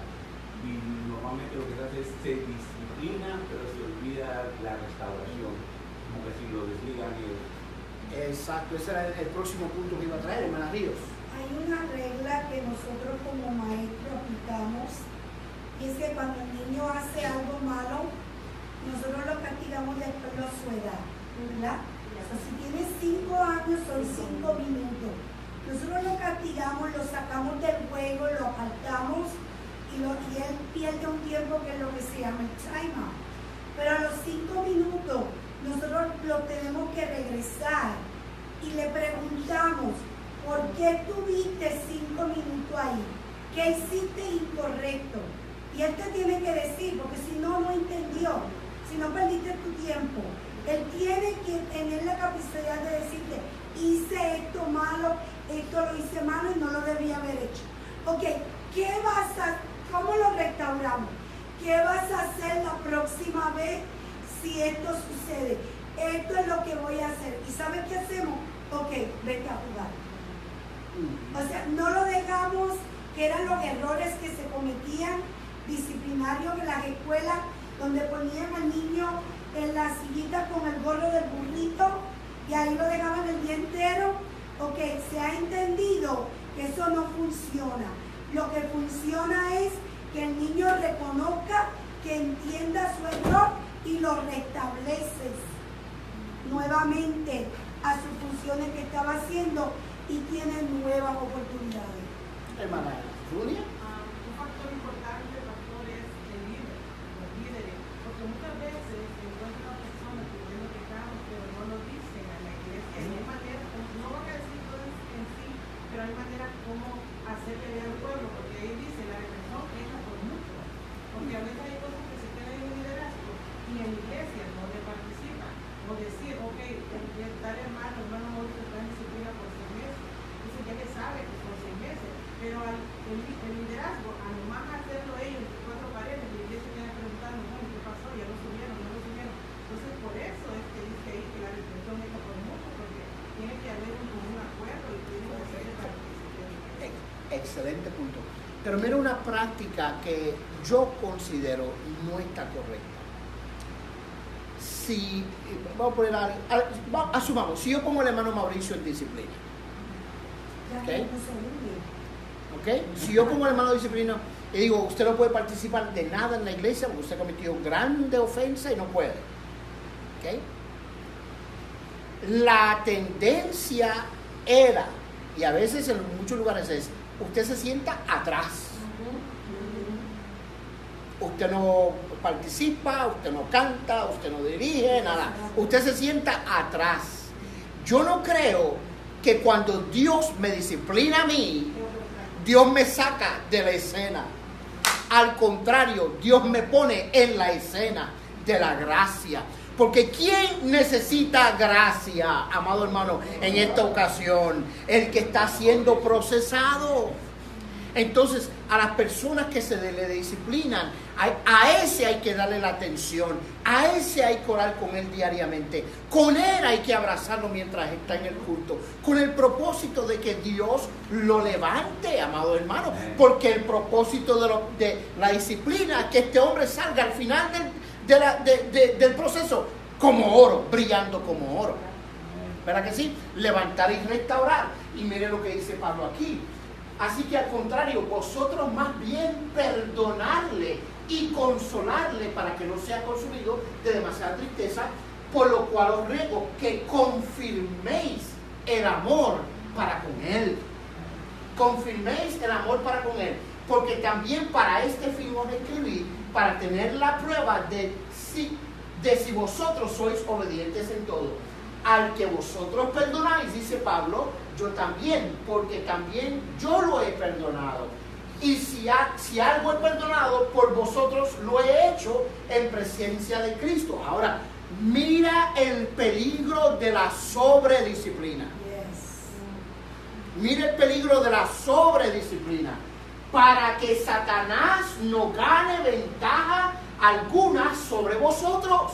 Y normalmente lo que se hace es se disciplina, pero se olvida la restauración, como que si lo desligan y... Exacto, ese era el próximo punto que iba a traer, hermana Ríos. Hay una regla que nosotros como maestros aplicamos, y es que cuando el niño hace algo malo, nosotros lo castigamos de acuerdo a su edad, ¿verdad? O sea, si tiene 5 años son 5 minutos. Nosotros lo castigamos, lo sacamos del juego, lo apartamos y él pierde un tiempo que es lo que se llama el time out. Pero a los 5 minutos nosotros lo tenemos que regresar y le preguntamos, ¿por qué tuviste 5 minutos ahí? ¿Qué hiciste incorrecto? Y él te tiene que decir, porque si no, no entendió, si no perdiste tu tiempo. Él tiene que tener la capacidad de decirte, hice esto malo, esto lo hice malo y no lo debía haber hecho. Ok, ¿cómo lo restauramos? ¿Qué vas a hacer la próxima vez si esto sucede? Esto es lo que voy a hacer. ¿Y sabes qué hacemos? Ok, vete a jugar. O sea, no lo dejamos, que eran los errores que se cometían disciplinarios en las escuelas, donde ponían al niño en la sillita con el gorro del burrito y ahí lo dejaban el día entero. Ok, se ha entendido Eso no funciona. Lo que funciona es que el niño reconozca, que entienda su error y lo restableces nuevamente a sus funciones que estaba haciendo y tiene nuevas oportunidades. Hermana Julia. Un factor importante, pastor, es el líder, los líderes, porque muchas veces se encuentran personas pidiendo pecados, pero no lo dicen a la iglesia. Y hay maneras, no van a decir todo en sí, pero hay maneras como hacerle ver al pueblo, porque ahí dice la represión es por mucho, porque a veces hay cosas que se quedan en el liderazgo y en la iglesia no le participan, o decir, ok, tal hermano Mauricio está en disciplina por 6 meses, entonces ya que sabe que son 6 meses, pero el liderazgo, a lo más hacerlo ellos entre 4 paredes, la iglesia queda preguntando, bueno, ¿qué pasó? ¿Ya lo subieron? ¿No lo subieron? Entonces por eso es que dice ahí que la represión es por mucho, porque tiene que haber un acuerdo y tiene que hacer para que se quede. Excelente punto. Pero mira una práctica que yo considero no está correcta. Si, vamos a poner asumamos, si yo pongo al hermano Mauricio en disciplina, Ya ¿ok? Si yo pongo al hermano en disciplina y digo, usted no puede participar de nada en la iglesia porque usted cometió grande ofensa y no puede, ¿ok? La tendencia era, y a veces en muchos lugares es, usted se sienta atrás. Usted no participa, usted no canta, usted no dirige, nada. Usted se sienta atrás. Yo no creo que cuando Dios me disciplina a mí, Dios me saca de la escena. Al contrario, Dios me pone en la escena de la gracia. Porque ¿quién necesita gracia, amado hermano, en esta ocasión? El que está siendo procesado. Entonces, a las personas que se le disciplinan, a ese hay que darle la atención, a ese hay que orar con él diariamente, con él hay que abrazarlo mientras está en el culto, con el propósito de que Dios lo levante, amado hermano, porque el propósito de la disciplina es que este hombre salga al final del proceso como oro, brillando como oro. ¿Verdad que sí? Levantar y restaurar. Y mire lo que dice Pablo aquí. Así que al contrario, vosotros más bien perdonarle y consolarle para que no sea consumido de demasiada tristeza, por lo cual os ruego que confirméis el amor para con él. Confirméis el amor para con él, porque también para este fin os escribí, para tener la prueba de si vosotros sois obedientes en todo. Al que vosotros perdonáis, dice Pablo, yo también, porque también yo lo he perdonado. Y si algo he perdonado, por vosotros lo he hecho en presencia de Cristo. Ahora, mira el peligro de la sobredisciplina. Mira el peligro de la sobredisciplina. Para que Satanás no gane ventaja alguna sobre vosotros.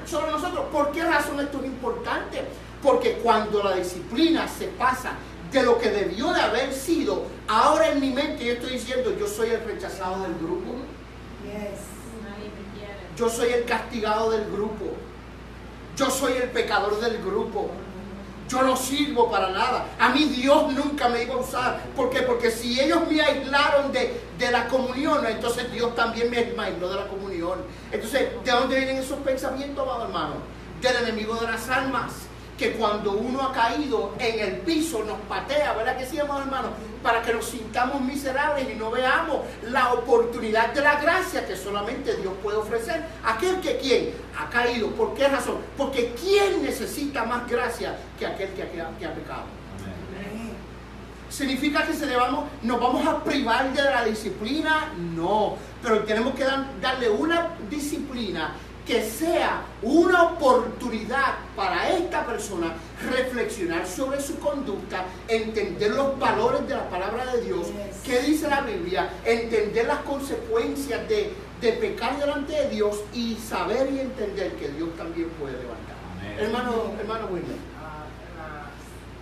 Sobre nosotros. ¿Por qué razón esto es importante? Porque cuando la disciplina se pasa de lo que debió de haber sido, ahora en mi mente yo estoy diciendo, yo soy el rechazado del grupo. Yo soy el castigado del grupo. Yo soy el pecador del grupo. Yo no sirvo para nada. A mí Dios nunca me iba a usar. ¿Por qué? Porque si ellos me aislaron de la comunión, entonces Dios también me aisló de la comunión. Entonces, ¿de dónde vienen esos pensamientos, amado hermano? Del enemigo de las almas. Que cuando uno ha caído en el piso nos patea, ¿verdad que sí, amado hermano? Para que nos sintamos miserables y no veamos la oportunidad de la gracia que solamente Dios puede ofrecer. Aquel que ¿quién? Ha caído. ¿Por qué razón? Porque ¿quién necesita más gracia que aquel que ha pecado? Amén. ¿Significa que nos vamos a privar de la disciplina? No, pero tenemos que darle una disciplina que sea una oportunidad para esta persona reflexionar sobre su conducta, entender los valores de la palabra de Dios, qué dice la Biblia, entender las consecuencias de pecar delante de Dios y saber y entender que Dios también puede levantar. Amén. Hermano Wilmer.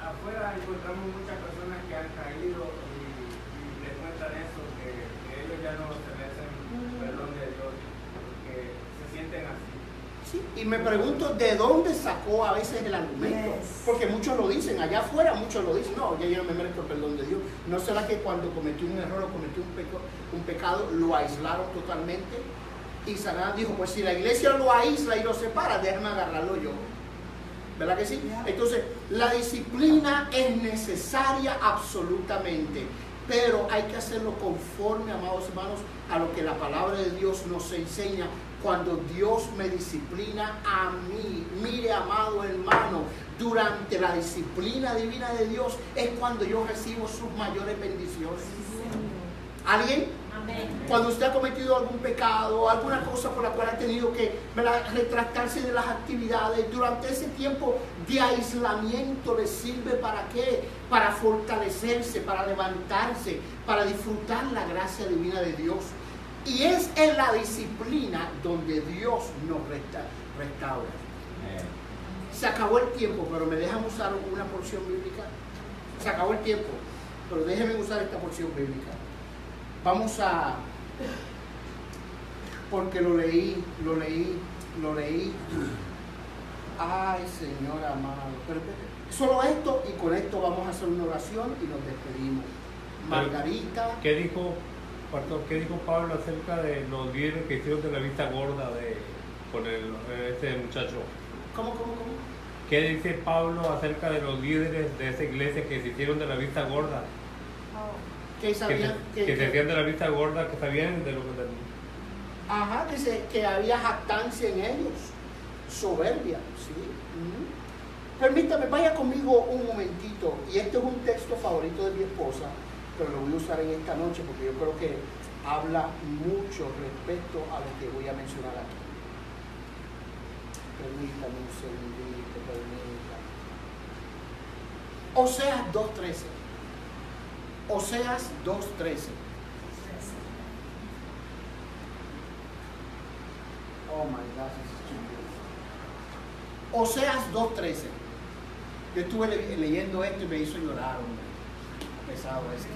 Afuera encontramos muchas personas que han caído y les cuentan eso, que ellos ya no se merecen perdón de Dios, porque se sienten así. Sí, y me pregunto de dónde sacó a veces el argumento. Yes. Porque muchos lo dicen, allá afuera muchos lo dicen. No, ya yo no me merezco el perdón de Dios. ¿No será que cuando cometió un error o cometió un pecado lo aislaron totalmente? Y Satanás dijo, pues si la iglesia lo aísla y lo separa, déjame agarrarlo yo. ¿Verdad que sí? Entonces, la disciplina es necesaria absolutamente, pero hay que hacerlo conforme, amados hermanos, a lo que la palabra de Dios nos enseña. Cuando Dios me disciplina a mí, mire, amado hermano, durante la disciplina divina de Dios es cuando yo recibo sus mayores bendiciones. ¿Alguien? Amén. Cuando usted ha cometido algún pecado, alguna cosa por la cual ha tenido que, ¿verdad?, retractarse de las actividades, durante ese tiempo de aislamiento le sirve ¿para qué? Para fortalecerse, para levantarse, para disfrutar la gracia divina de Dios. Y es en la disciplina donde Dios nos restaura. Se acabó el tiempo, pero me dejan usar una porción bíblica. Se acabó el tiempo, pero déjenme usar esta porción bíblica. Vamos a, porque lo leí. Ay, Señor amado. Pero solo esto, y con esto vamos a hacer una oración y nos despedimos. Margarita. ¿Qué dijo Pablo acerca de los líderes que hicieron de la vista gorda con ese muchacho? ¿Cómo? ¿Qué dice Pablo acerca de los líderes de esa iglesia que se hicieron de la vista gorda? Que sabían Que se hacían de la vista gorda, que sabían de lo que... Ajá, dice que había jactancia en ellos, soberbia, ¿sí? Permítame, vaya conmigo un momentito, y este es un texto favorito de mi esposa, pero lo voy a usar en esta noche porque yo creo que habla mucho respecto a lo que voy a mencionar aquí. Permítame un segundito, permítame. Oseas 2:13. Oseas 2:13. Oh my God, Oseas 2:13. Yo estuve leyendo esto y me hizo llorar, hombre. Pesado ese.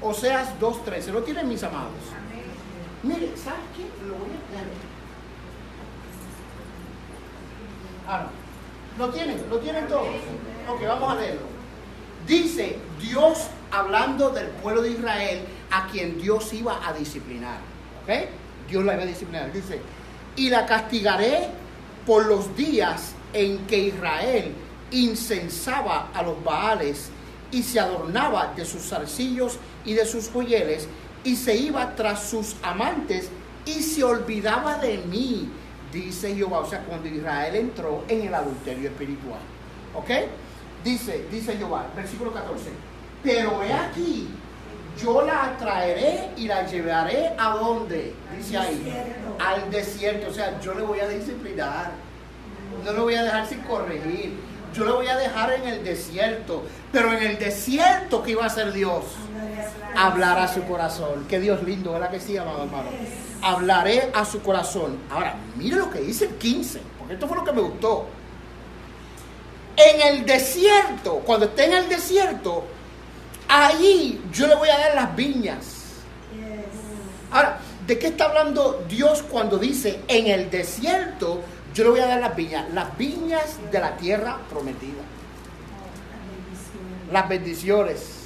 Oseas 2:13. ¿Lo tienen, mis amados? Mire, ¿sabes qué? Lo voy a leer. No. ¿Lo tienen todos? Ok, vamos a leerlo. Dice Dios hablando del pueblo de Israel a quien Dios iba a disciplinar. ¿Ok? Dios la iba a disciplinar. Dice, y la castigaré por los días en que Israel incensaba a los Baales y se adornaba de sus zarcillos y de sus joyeles y se iba tras sus amantes y se olvidaba de mí, dice Jehová. O sea, cuando Israel entró en el adulterio espiritual. ¿Ok? Dice Jehová, versículo 14, pero he aquí, yo la atraeré y la llevaré ¿a dónde? Dice ahí, al desierto. O sea, yo le voy a disciplinar, no lo voy a dejar sin corregir, yo le voy a dejar en el desierto. Pero en el desierto, ¿qué iba a hacer Dios? Hablar a su corazón. Qué Dios lindo, ¿verdad que sí, amado hermano? Hablaré a su corazón. Ahora, mire lo que dice el 15, porque esto fue lo que me gustó. En el desierto, cuando esté en el desierto, ahí yo le voy a dar las viñas. Ahora, ¿de qué está hablando Dios cuando dice en el desierto yo le voy a dar las viñas? Las viñas de la tierra prometida. Las bendiciones.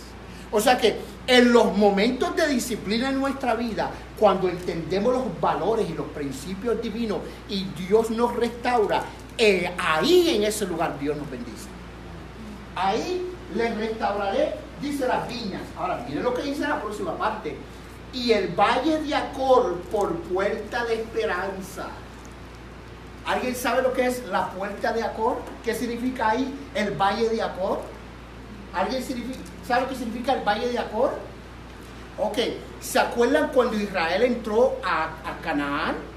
O sea que en los momentos de disciplina en nuestra vida, cuando entendemos los valores y los principios divinos y Dios nos restaura, ahí en ese lugar Dios nos bendice. Ahí les restauraré, dice, las viñas. Ahora, mire lo que dice la próxima parte. Y el valle de Acor por puerta de esperanza. ¿Alguien sabe lo que es la puerta de Acor? ¿Qué significa ahí el valle de Acor? ¿Alguien sabe lo que significa el valle de Acor? Ok, ¿se acuerdan cuando Israel entró a Canaán?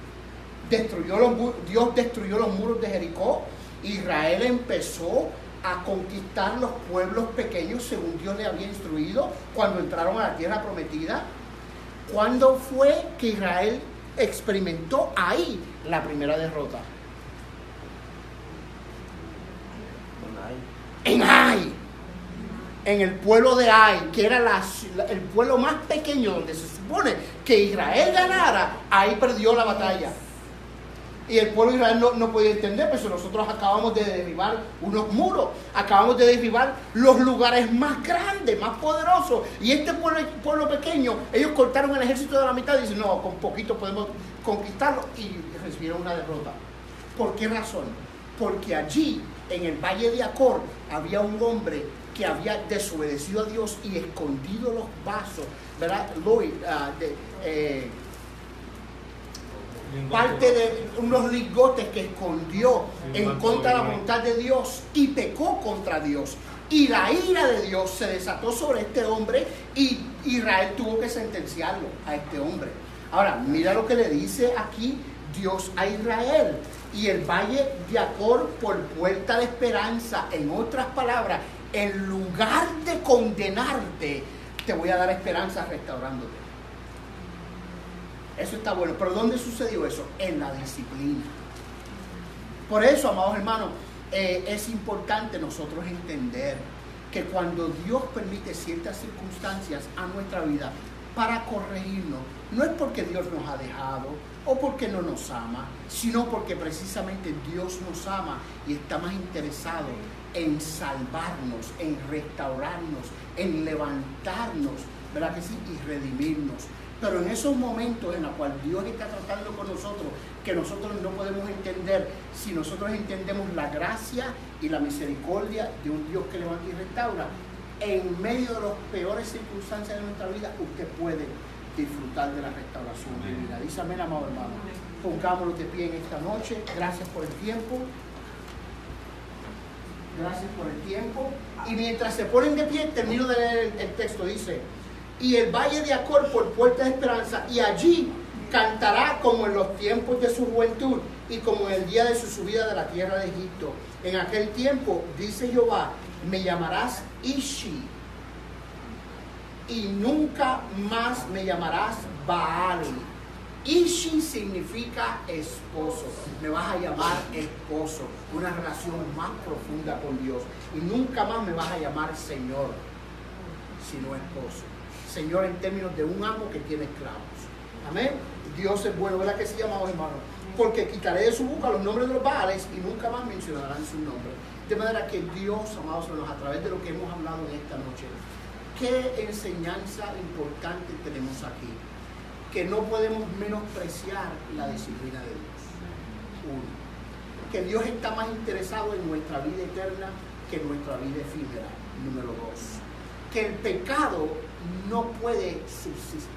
Dios destruyó los muros de Jericó. Israel empezó a conquistar los pueblos pequeños según Dios le había instruido cuando entraron a la tierra prometida. ¿Cuándo fue que Israel experimentó ahí la primera derrota? En Ai, en el pueblo de Ai, que era el pueblo más pequeño donde se supone que Israel ganara. Ahí perdió la batalla. Y el pueblo de Israel no podía entender, pero nosotros acabamos de derribar unos muros, acabamos de derribar los lugares más grandes, más poderosos. Y este pueblo pequeño, ellos cortaron el ejército de la mitad y dicen, no, con poquito podemos conquistarlo, y recibieron una derrota. ¿Por qué razón? Porque allí, en el valle de Acor, había un hombre que había desobedecido a Dios y escondido los vasos, ¿verdad? Parte de unos lingotes que escondió en contra de la voluntad de Dios y pecó contra Dios. Y la ira de Dios se desató sobre este hombre y Israel tuvo que sentenciarlo a este hombre. Ahora, mira lo que le dice aquí Dios a Israel. Y el valle de Acor por puerta de esperanza. En otras palabras, en lugar de condenarte, te voy a dar esperanza restaurándote. Eso está bueno. ¿Pero dónde sucedió eso? En la disciplina. Por eso, amados hermanos, es importante nosotros entender que cuando Dios permite ciertas circunstancias a nuestra vida para corregirnos, no es porque Dios nos ha dejado o porque no nos ama, sino porque precisamente Dios nos ama y está más interesado en salvarnos, en restaurarnos, en levantarnos, ¿verdad que sí? Y redimirnos. Pero en esos momentos en los cuales Dios está tratando con nosotros, que nosotros no podemos entender, si nosotros entendemos la gracia y la misericordia de un Dios que levanta y restaura, en medio de las peores circunstancias de nuestra vida, usted puede disfrutar de la restauración divina. Dice amén, amado hermano. Pongámonos de pie en esta noche. Gracias por el tiempo. Gracias por el tiempo. Y mientras se ponen de pie, termino de leer el texto. Dice: y el valle de Acor por puerta de esperanza, y allí cantará como en los tiempos de su juventud y como en el día de su subida de la tierra de Egipto. En aquel tiempo, dice Jehová, me llamarás Ishi, y nunca más me llamarás Baal. Ishi significa esposo. Me vas a llamar esposo, una relación más profunda con Dios. Y nunca más me vas a llamar Señor, sino esposo. Señor en términos de un amo que tiene esclavos. Amén. Dios es bueno, ¿verdad que sí, amados hermanos? Porque quitaré de su boca los nombres de los Baales y nunca más mencionarán su nombre. De manera que Dios, amados hermanos, a través de lo que hemos hablado en esta noche, qué enseñanza importante tenemos aquí. Que no podemos menospreciar la disciplina de Dios. Uno, que Dios está más interesado en nuestra vida eterna que en nuestra vida efímera. Número dos, que el pecado no puede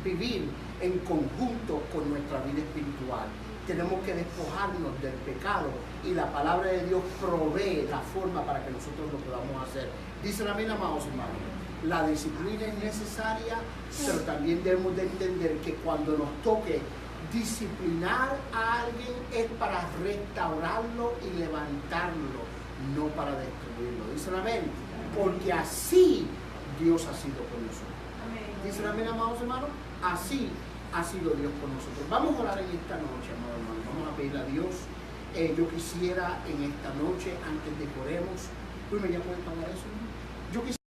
vivir en conjunto con nuestra vida espiritual. Tenemos que despojarnos del pecado y la palabra de Dios provee la forma para que nosotros lo podamos hacer. Dice amén, amados hermanos. La disciplina es necesaria, pero también debemos de entender que cuando nos toque disciplinar a alguien es para restaurarlo y levantarlo, no para destruirlo. Dicen amén, porque así Dios ha sido con nosotros. Dicen amén, amados hermanos, así ha sido Dios con nosotros. Vamos a orar en esta noche, amados hermanos, vamos a pedir a Dios. Yo quisiera en esta noche, antes de que oremos, ¿ya pueden pagar eso? Yo quisiera